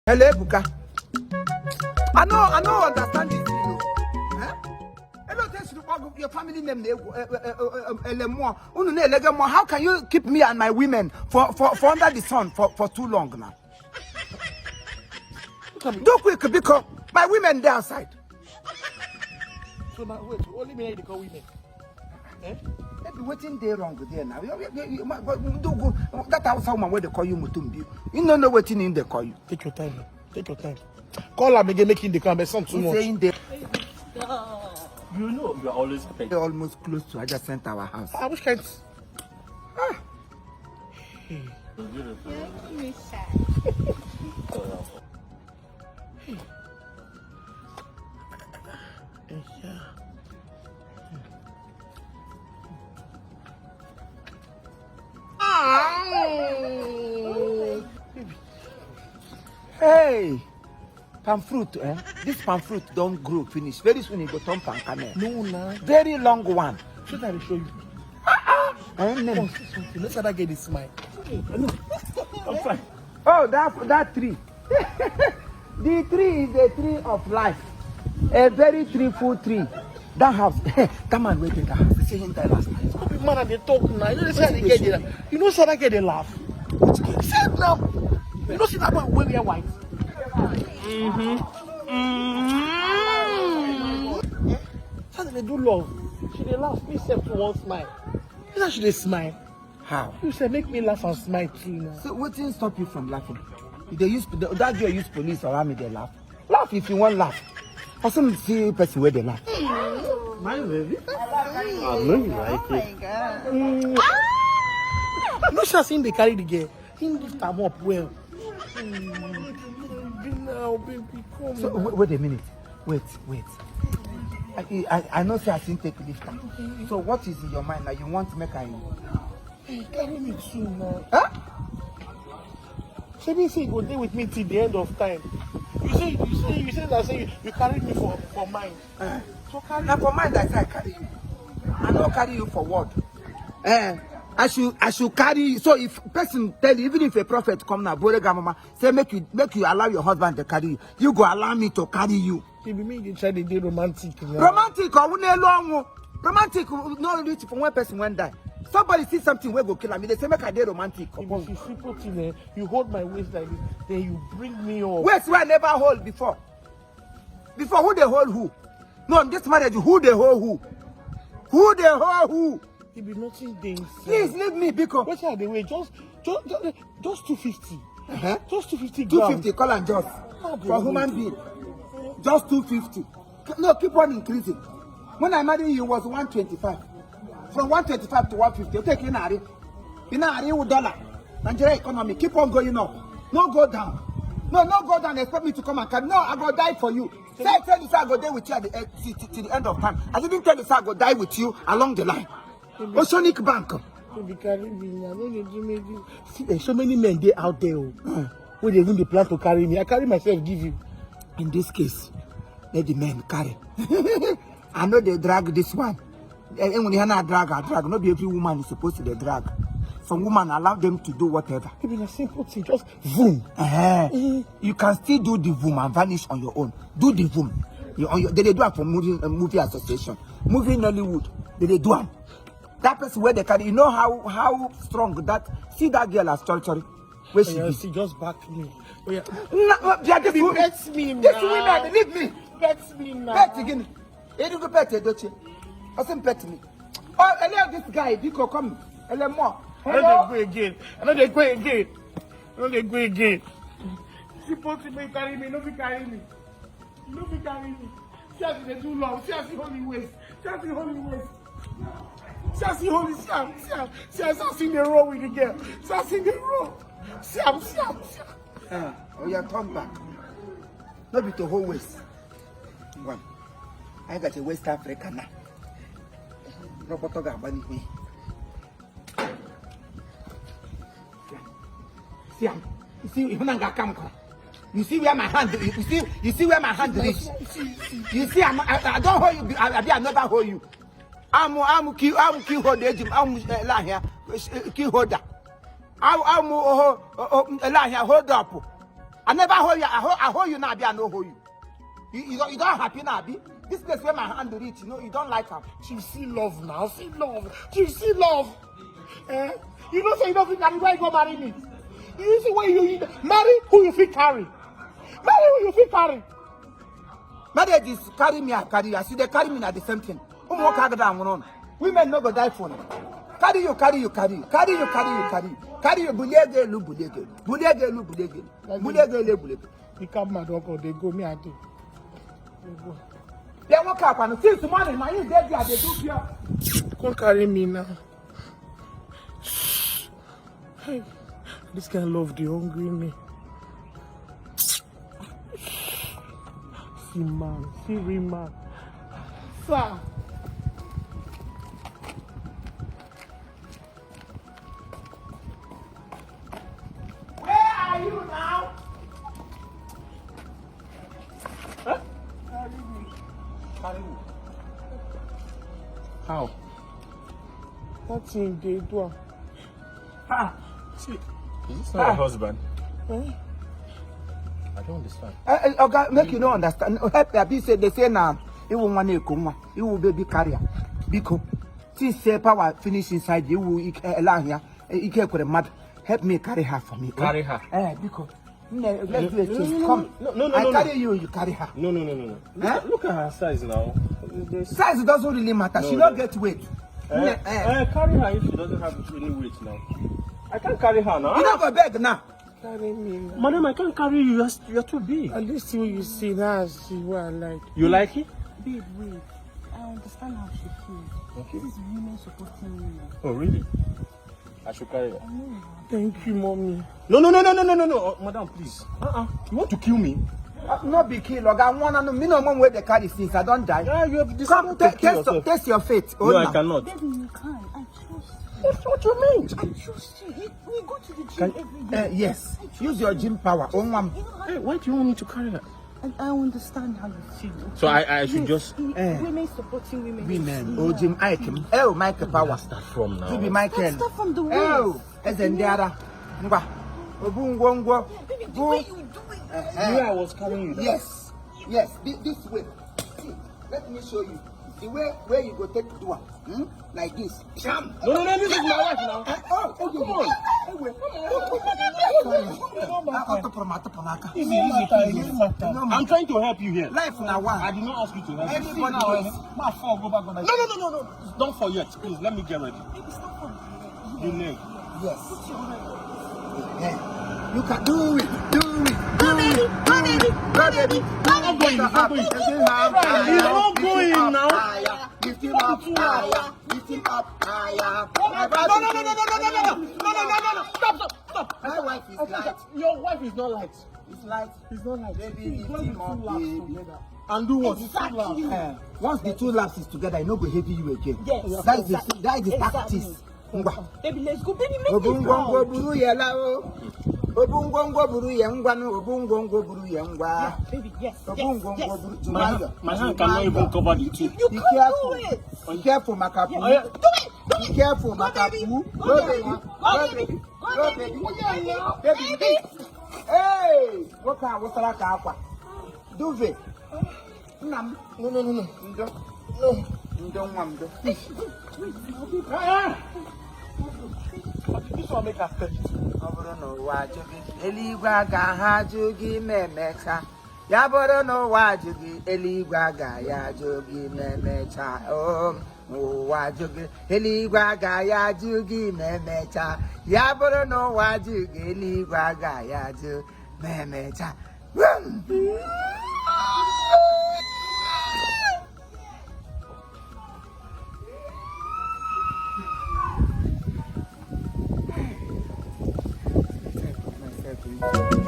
Hello, Buka. I know, understand this. Your family name, how can you keep me and my women for under the sun for too long now? Do quick because my women they outside. So now wait, only me they call women. Maybe waiting there wrong there now. That house woman where they call you Mutumbi. You don't know what in they call you. Take your time. Take your time. Call her again, making the come some too much. Saying there. You know you are always happy. They're almost close to adjacent our house. I wish can't. Hey. Beautiful. Hey, palm fruit, eh? This palm fruit don't grow finish. Very soon it go turn palm kernel. No, nah. Very long one. Should I show you? Let's that get this smile. I'm fine. Oh, that tree. The tree is a tree of life. A very treeful tree. That house, that man waited that house. He said him die last night. Stop it, man, and they talk now. You know, they get it. You know, so I get a laugh. Say it now. You know, see that one when we are white. How do they do love? She they laugh. Me say to one smile. You know, she they smile. How? You say make me laugh and smile too now. So what thing stop you from laughing? If they use that girl use police around me, they laugh. Laugh if you want laugh. I some see person where they laugh. My baby. I know you like it. No, she has seen they carry the girl. He lift them up well. Now, baby, come. So wait a minute. Wait. I know say I seen take lift. So what is in your mind now? You want to make a Hey, carry me too now. huh? She didn't say you go there with me till the end of time. You say that you carried me for mine. So carry Now for mine that I carry you. I don't carry you for what? I should carry you. So if person tell you, even if a prophet come now, mama, say make you allow your husband to carry you. You go allow me to carry you. She be me they try to do romantic now. Romantic or long romantic no reach for one person when die. Somebody see something where go kill me. They say make I dey romantic. If you simple thing there, you hold my waist like this, then you bring me up. Waist where I never hold before. Before who they hold who? No, in this marriage, who they hold who? Who they hold who? It be nothing things. Please leave me because what are the way? Just 250. Just 250 250 call and just for human being. Just 250. No, keep on increasing. When I married you, it was 125. From 125 to 150. Take in a dollar. Nigeria economy keep on going up. No go down. No go down. Expect me to come and carry. No, I go die for you. Say tell you I go die with you at the end, till the end of time. I didn't tell you I go die with you along the line. Oceanic Bank. There's so many men there out there where they even plan to carry me. I carry myself, give you. In this case, let the men carry. I know they drag this one. And when you drag, not every woman is supposed to drag. Some women allow them to do whatever. It be a simple thing, just boom. You can still do the boom and vanish on your own. Do the boom. They do it for movie association. Movie Nollywood. They do it. That person where they carry, you know how strong that. See that girl as sorry. Where she just back me. Oh, yeah. No, bet me now. This women, leave me. Bet me now. Bet again. You go bet, don't you? I said bet me. Oh, allow this guy, Biko, come. Allow more. I know they go again. Supposed to be carry me, no be carry me. See as they do long. See as the holy waist. See as I sing the row with the girl. See as I sing the row. See. Oh, you come back. Not be the whole waist. One. I got a West Africa now. No photo got bunny me. See, you see, even I come. You see where my hand is. You see where my hand is. You see, I don't hold you. I never hold you. I'm key holder. I'm key holder. I'm hold up. I never hold you. I hold you now, I no hold you. You don't happy now, be. This place where my hand reach, you don't like her. Chief, see love now. See love. Chief, see love. Eh? You don't say you don't fit carry. Why you go marry me? You see where you marry who you fit carry. Marry who you fit carry. Marriage is carry me, I carry you. I see they carry me at the same thing. Women no go die for them. Carry you. Bulege. You come mad uncle, they go me and do. They won't cap and since morning, now you dead there, they do here. Can't carry me now. Hey, this kind of love, they hungry me. See man, see real man. Sir. Where are you now? Huh? Carry me. How? What thing they do? Ah, See, is this not your husband? Eh? I don't understand. Okay, make you no understand. Help me. They say now, you will want to you will baby carrier. Because since power finish inside, you will allow here. You can't put a mad. Help me carry her for me. Carry her? Because let's do a change. Come. No. I carry you, you carry her. No. Look at her size now. Size doesn't really matter. She don't get weight. Carry her if she doesn't have any weight now. I can't carry her now. You don't go beg now. Carry me now. Madam, I can't carry you. You're too big. At least what you see, that's what I like. You like it? Babe, wait. I understand how she feels. Okay. This is women supporting women. Oh, really? I should carry her. I know. Thank you, mommy. No. Madam, please. You want to kill me? No big kill. I want to know. Me no one where the carry since I don't die. Yeah, you have Come, decided to kill yourself. test your fate. No, I cannot. Baby, you can. I trust you. What you mean? I trust you. We go to the gym every day. Yes. Use your gym power. You know, Hey, why do you want me to carry her? I understand how you feel. Okay? So I should just... Women supporting women. Women. Yeah. Oh, Jim Ike. Oh, Michael Power. Where's that from now? You be Michael. Let's start from the waist. Oh, as in Diara. Ngwa. Obungwongwo. Baby, the way you do it. Where I was carrying you. Yes. This way. See, let me show you. The way where you go take the one. Like this. Sham. No, this is my wife now. Come on. Easy. I'm trying to help you here. Life now one. I did not ask you to help me. Everybody knows. No. Don't forget. Please, let me get ready. You leg. Yes. Yeah. You can do it. Go, baby. It's not going now. Lift him up higher. No. Stop. My wife is light. Your wife is not light. It's light. It's not light. Baby, lift him up, baby. And do what? Once the two laughs is together, I no go heavy you again. Yes. That is the tactics. Baby, let's go. Baby, make it Obungwongwo proud. buru ya la o. Obungwongwo buru ya ngwa no. Obungwongwo buru ya ngwa. Baby, yes. Obungwongwo buru My hand cannot even cover the two. You Be can careful. do it. Be careful, Makapu. Do it. Be careful, Makapu. Go, baby. Baby. Hey, what kind of akwa? Duve. Nam. No. Ndo mwamdo. This one make us tell you. Oboro no wajugi. Eligwe aga ha jugi memecha. Ya boro no wajugi. Eligwe aga ya jugi memecha. Oh. Wajugi, eligwe aga ya jugi memecha. Ya boro no wajugi, eligwe aga ya jugi memecha. Myself.